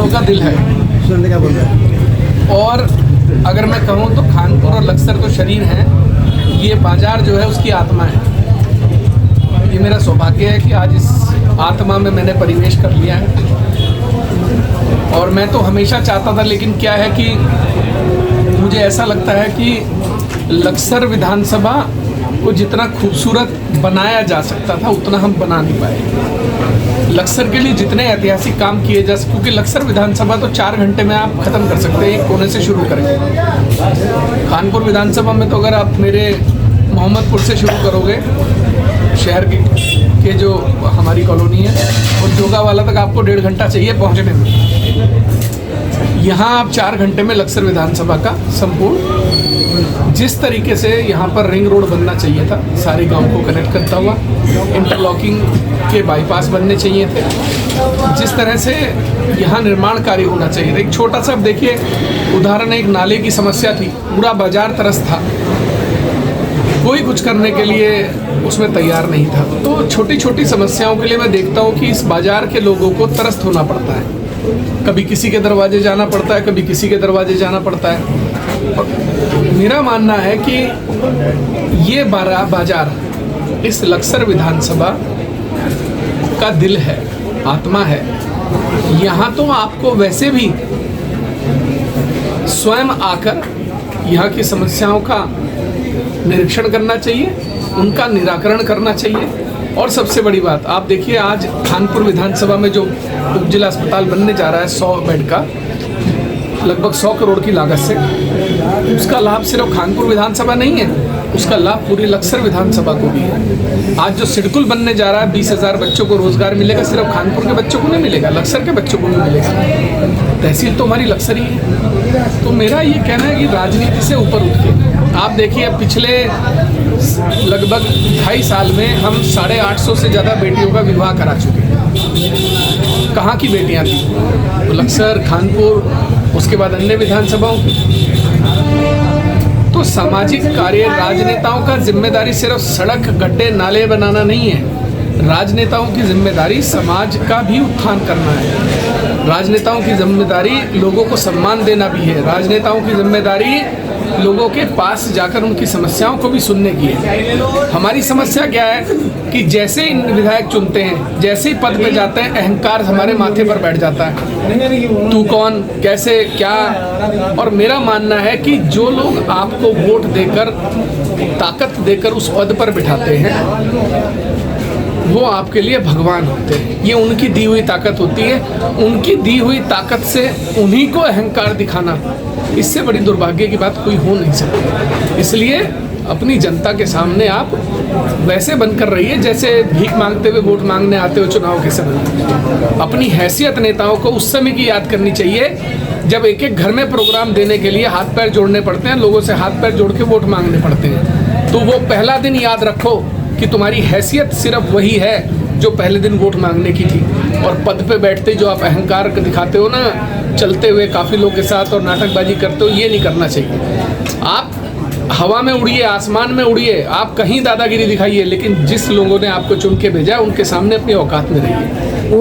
समस्याओं का दिल है। सुनने क्या बोल रहे हैं? और अगर मैं कहूँ तो खानपुर और लक्सर तो शरीर हैं, ये बाजार जो है उसकी आत्मा है। ये मेरा सौभाग्य है कि आज इस आत्मा में मैंने परिवेश कर लिया है। और मैं तो हमेशा चाहता था, लेकिन क्या है कि मुझे ऐसा लगता है कि लक्सर विधानसभा को जितना खूबसूरत बनाया जा सकता था उतना हम बना नहीं पाए। लक्सर के लिए जितने ऐतिहासिक काम किए जा सकते, क्योंकि लक्सर विधानसभा तो 4 घंटे में आप ख़त्म कर सकते हैं, एक कोने से शुरू करके। खानपुर विधानसभा में तो अगर आप मेरे मोहम्मदपुर से शुरू करोगे, शहर के जो हमारी कॉलोनी है, और जोगावाला तक आपको 1.5 घंटा चाहिए पहुंचने में। यहाँ आप 4 घंटे में लक्सर विधानसभा का संपूर्ण, जिस तरीके से यहाँ पर रिंग रोड बनना चाहिए था, सारे गांव को कनेक्ट करता हुआ, इंटरलॉकिंग के बाईपास बनने चाहिए थे, जिस तरह से यहाँ निर्माण कार्य होना चाहिए था। एक छोटा सा देखिए उदाहरण, एक नाले की समस्या थी, पूरा बाजार तरस था, कोई कुछ करने के लिए उसमें तैयार नहीं था। तो छोटी छोटी समस्याओं के लिए मैं देखता हूँ कि इस बाजार के लोगों को त्रस्त होना पड़ता है। कभी किसी के दरवाजे जाना पड़ता है, कभी किसी के दरवाजे जाना पड़ता है। और मेरा मानना है कि ये बाजार इस लक्सर विधानसभा का दिल है, आत्मा है। यहाँ तो आपको वैसे भी स्वयं आकर यहाँ की समस्याओं का निरीक्षण करना चाहिए, उनका निराकरण करना चाहिए। और सबसे बड़ी बात, आप देखिए आज खानपुर विधानसभा में जो उप जिला अस्पताल बनने जा रहा है 100 बेड का, लगभग 100 करोड़ की लागत से, उसका लाभ सिर्फ खानपुर विधानसभा नहीं है, उसका लाभ पूरी लक्सर विधानसभा को भी है। आज जो सिडकुल बनने जा रहा है, 20,000 बच्चों को रोजगार मिलेगा, सिर्फ खानपुर के बच्चों को नहीं मिलेगा, लक्सर के बच्चों को भी मिलेगा। तहसील तो हमारी लक्सर ही है। तो मेरा ये कहना है कि राजनीति से ऊपर उठ के आप देखिए, अब पिछले लगभग 2.5 साल में हम 850 से ज़्यादा बेटियों का विवाह करा चुके हैं। कहाँ की बेटियाँ थी? तो लक्सर, खानपुर, उसके बाद अन्य विधानसभाओं की। तो सामाजिक कार्य, राजनेताओं का जिम्मेदारी सिर्फ सड़क, गड्ढे, नाले बनाना नहीं है। राजनेताओं की जिम्मेदारी समाज का भी उत्थान करना है। राजनेताओं की जिम्मेदारी लोगों को सम्मान देना भी है। राजनेताओं की जिम्मेदारी लोगों के पास जाकर उनकी समस्याओं को भी सुनने की है। हमारी समस्या क्या है कि जैसे इन विधायक चुनते हैं, जैसे ही पद पे जाते हैं, अहंकार हमारे माथे पर बैठ जाता है। तू कौन, कैसे, क्या। और मेरा मानना है कि जो लोग आपको वोट देकर, ताकत देकर उस पद पर बिठाते हैं, वो आपके लिए भगवान होते हैं। ये उनकी दी हुई ताकत होती है। उनकी दी हुई ताकत से उन्हीं को अहंकार दिखाना, इससे बड़ी दुर्भाग्य की बात कोई हो नहीं सकती। इसलिए अपनी जनता के सामने आप वैसे बनकर रहिए जैसे भीख मांगते हुए वोट मांगने आते हो चुनाव के समय। अपनी हैसियत नेताओं को उस समय की याद करनी चाहिए जब एक एक घर में प्रोग्राम देने के लिए हाथ पैर जोड़ने पड़ते हैं, लोगों से हाथ पैर जोड़ के वोट मांगने पड़ते हैं। तो वो पहला दिन याद रखो कि तुम्हारी हैसियत सिर्फ वही है जो पहले दिन वोट मांगने की थी। और पद पे बैठते जो आप अहंकार दिखाते हो ना, चलते हुए काफ़ी लोगों के साथ और नाटकबाजी करते हो, ये नहीं करना चाहिए। आप हवा में उड़िए, आसमान में उड़िए, आप कहीं दादागिरी दिखाइए, लेकिन जिस लोगों ने आपको चुन के भेजा उनके सामने अपनी औकात में रहिए।